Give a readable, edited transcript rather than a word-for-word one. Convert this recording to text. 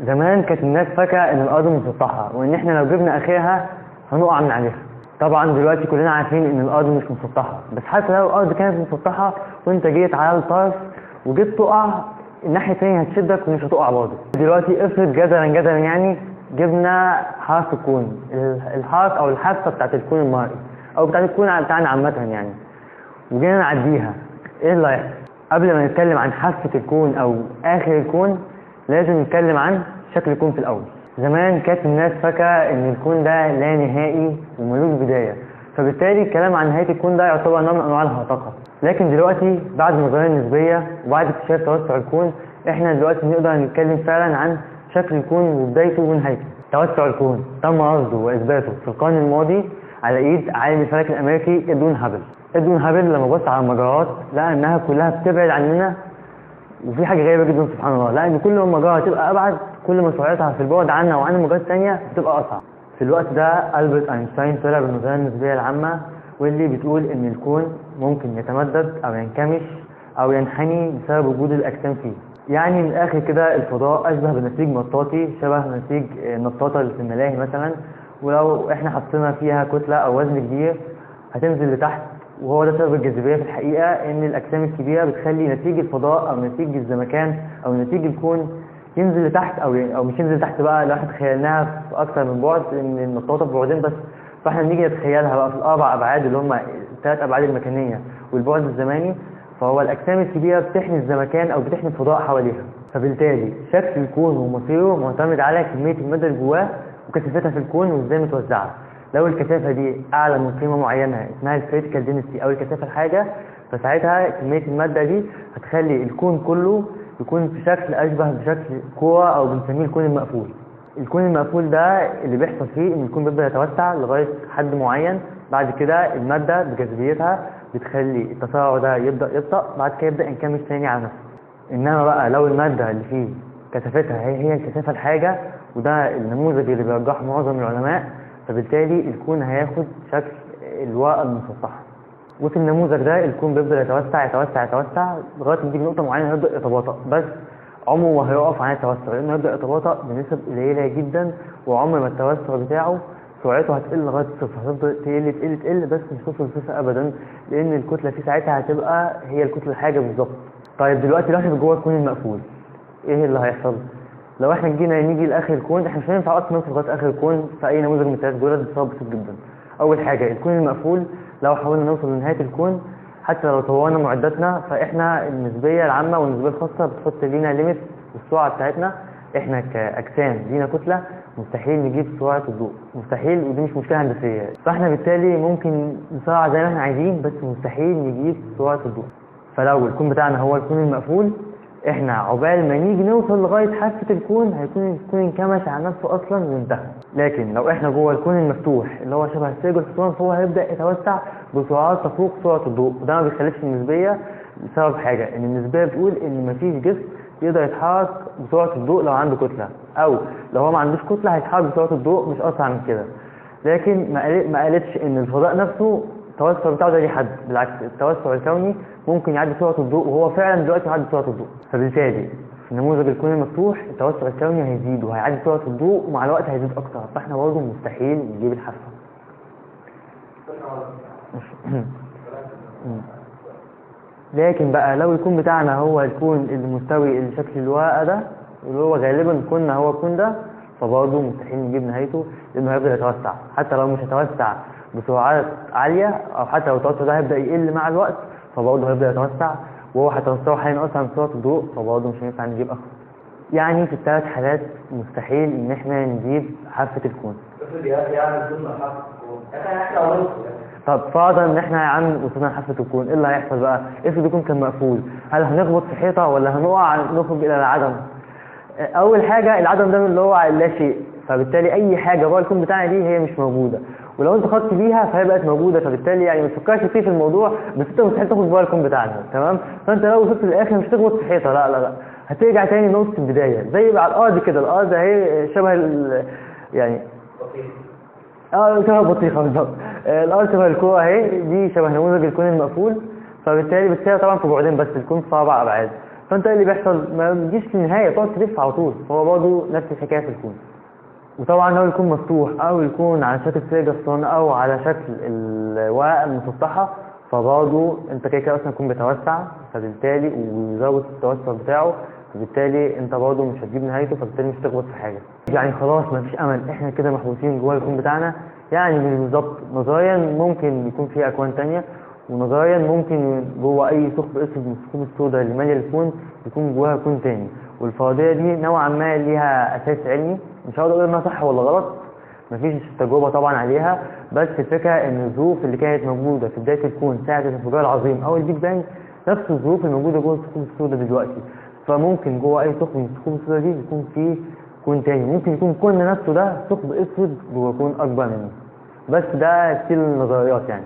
زمان كانت الناس فاكره ان الارض مسطحه وان احنا لو جبنا اخرها هنقع من عليها. طبعا دلوقتي كلنا عارفين ان الارض مش مسطحه، بس حتى لو الارض كانت مسطحه وانت جيت على الطرف وجيت تقع، الناحيه الثانيه هتشدك ومش هتقع برضه. دلوقتي افرض جدلا يعني جبنا حرف الكون، الحرف او الحافه بتاعت الكون المائي او بتاعت الكون بتاعنا عامه يعني، وجينا نعديها، ايه اللي هيحصل؟ قبل ما نتكلم عن حافه الكون او اخر الكون لازم نتكلم عن شكل الكون في الاول. زمان كانت الناس فاكره ان الكون ده لا نهائي وملوش بدايه، فبالتالي الكلام عن نهايه الكون ده يعتبر نوع من انواع الهرطقه. لكن دلوقتي بعد النظريه النسبيه وبعد اكتشاف توسع الكون، احنا دلوقتي نقدر نتكلم فعلا عن شكل الكون وبدايته ونهايته. توسع الكون تم رصده واثباته في القرن الماضي على ايد عالم الفلك الامريكي ادوين هابل. ادوين هابل لما بص على المجرات لقى انها كلها بتبعد عننا، وفي حاجه غريبه جدا سبحان الله، لان كل ما المجره تبقى ابعد كل ما سرعتها في البعد عنا وعن المجرات الثانيه بتبقى اسرع. في الوقت ده ألبرت أينشتاين طلع بالنظريه النسبيه العامه، واللي بتقول ان الكون ممكن يتمدد او ينكمش او ينحني بسبب وجود الاجسام فيه. يعني من الاخر كده الفضاء اشبه بنسيج مطاطي شبه نسيج النطاطه اللي في الملاهي مثلا، ولو احنا حطينا فيها كتله او وزن كبير هتنزل لتحت، وهو ده سبب الجاذبيه في الحقيقه، ان الاجسام الكبيره بتخلي نسيج الفضاء او نسيج الزمكان او نسيج الكون ينزل لتحت او مش ينزل لتحت بقى، لو احنا تخيلناها في اكثر من بعد، ان النطاطه في بعدين بس، فاحنا بنيجي نتخيلها بقى في الاربع ابعاد اللي هم الثلاث ابعاد المكانيه والبعد الزماني، فهو الاجسام الكبيره بتحمي الزمكان او بتحمي الفضاء حواليها. فبالتالي شكل الكون ومصيره معتمد على كميه الماده اللي جواه وكثافتها في الكون وازاي متوزعه. لو الكثافه دي اعلى من قيمه معينه اسمها الكريتيكال دينستي او الكثافه الحاجه، فساعتها كميه الماده دي هتخلي الكون كله يكون في شكل اشبه بشكل كوره او بنسميه الكون المقفول. الكون المقفول ده اللي بيحصل فيه ان الكون بيبدا يتوسع لغايه حد معين، بعد كده الماده بجاذبيتها بتخلي التسارع ده يبدا يبطأ، بعد كده يبدا ينكمش تاني على نفسه. انما بقى لو الماده اللي فيه كثافتها هي الكثافه الحاجه، وده النموذج اللي بيرجحه معظم العلماء، فبالتالي الكون هياخد شكل الورقه المسطحه. وفي النموذج ده الكون بيفضل يتوسع يتوسع يتوسع لغايه ما يجي نقطه معينه يبدا يتباطأ، بس عمره ما هيقف عن التوسع، لانه يبدا يتباطأ بنسب قليله جدا، وعمر ما التوسع بتاعه سرعته هتقل لغايه الصفر، هتفضل تقل بس مش توصل للصفر ابدا، لان الكتله فيه ساعتها هتبقى هي الكتله الحاجه بالظبط. طيب دلوقتي لو احنا جوه الكون المقفول ايه اللي هيحصل؟ لو احنا نيجي لاخر الكون، احنا مش هينفع اصلا نوصل لغايه اخر الكون في اي نموذج من الثلاث دول بسبب بسيط جدا. اول حاجه الكون المقفول لو حاولنا نوصل لنهايه الكون حتى لو طورنا معداتنا، فاحنا النسبيه العامه والنسبيه الخاصه بتحط لينا ليميت السرعه بتاعتنا، احنا كاجسام لينا كتله مستحيل نجيب سرعه الضوء، مستحيل، ودي مش مشكله هندسيه، فاحنا بالتالي ممكن نسرع زي ما احنا عايزين بس مستحيل نجيب سرعه الضوء. فلو الكون بتاعنا هو الكون المقفول، احنا عقبال ما نيجي نوصل لغايه حافه الكون هيكون الكون انكمش على نفسه اصلا وانتهى. لكن لو احنا جوه الكون المفتوح اللي هو شبه سيرج الحصان، فهو هيبدا يتوسع بسرعات تفوق سرعه الضوء، وده ما بيخليش النسبيه بسبب حاجه، ان النسبيه بتقول ان مفيش جسم يقدر يتحرك بسرعه الضوء لو عنده كتله، او لو هو ما عندوش كتله هيتحرك بسرعه الضوء مش اسرع من كده. لكن ما قالتش ان الفضاء نفسه التوسع بتاعه ده ليه حد، بالعكس التوسع الكوني ممكن يعدي سرعه الضوء، وهو فعلا دلوقتي يعدي سرعه الضوء. فبالتالي في نموذج الكون المفتوح التوسع الكوني هيزيد وهيعدي سرعه الضوء، ومع الوقت هيزيد اكتر، فاحنا برضه مستحيل نجيب الحافه. لكن بقى لو الكون بتاعنا هو الكون المستوي الشكل الورقه ده، اللي هو غالبا كنا هو الكون ده، فبرضه مستحيل نجيب نهايته، لانه هيفضل يتوسع حتى لو مش هيتوسع بسرعات عاليه، او حتى لو التوسع ده هيبدا يقل مع الوقت فبرضه هيبدا يتوسع، وهو هيتوسع هينقص عن سرعه الضوء، فبرضه مش هينفع نجيب اكتر. يعني في الثلاث حالات مستحيل ان احنا نجيب حافه الكون. طب فرضا ان احنا يا عم وصلنا لحافه الكون، ايه اللي هيحصل بقى؟ افرض الكون كان مقفول، هل هنخبط في حيطه ولا هنقع نخرج الى العدم؟ اول حاجه العدم ده اللي هو لا شيء، فبالتالي اي حاجه جوه الكون بتاعنا دي هي مش موجوده، ولو انت خدت بيها فهي بقت موجوده، فبالتالي يعني ما تفكرش كتير في الموضوع، بس انت مستحيل تاخد جوه الكون بتاعنا، تمام؟ فانت لو وصلت للاخر مش هتخبط في حيطه، لا هترجع تاني نقطه البدايه، زي على الارض كده، الارض اهي شبه يعني شبه البطيخه بالظبط، الارض شبه الكوره اهي، دي شبه نموذج الكون المقفول، فبالتالي بس هي طبعا في بعدين بس، الكون في 4 ابعاد، فانت ايه اللي بيحصل؟ ما بتجيش للنهايه، تقعد تلف على طول. فهو برضه نفس الحكايه في الكون. وطبعا لو يكون مفتوح او يكون على شكل سيج اسطوانه او على شكل الورقه المسطحه، فبرضه انت كده كده اصلا يكون بيتوسع، فبالتالي ويزود التوسع بتاعه، فبالتالي انت برضه مش هتجيب نهايته، فبالتالي مش هتخبط في حاجه. يعني خلاص مفيش امل، احنا كده محبوسين جوه الكون بتاعنا. يعني بالظبط نظريا ممكن يكون في اكوان تانية، ونظريا ممكن جوه اي ثقب اسود من الثقوب السوداء اللي ماليه الكون يكون جواها كون تاني. والفرضيه دي نوعا ما ليها اساس علمي، مش هقدر اقول انها صح ولا غلط، مفيش تجربه طبعا عليها، بس الفكره ان الظروف اللي كانت موجوده في بدايه الكون ساعه الانفجار العظيم او البيج بانج نفس الظروف الموجوده جوه الثقوب السوداء دلوقتي. فممكن جوه اي ثقب من الثقوب السوداء دي يكون فيه كون تاني، ممكن يكون كون نفسه ده ثقب اسود جوه كون اكبر منه. بس ده ستيل النظريات يعني.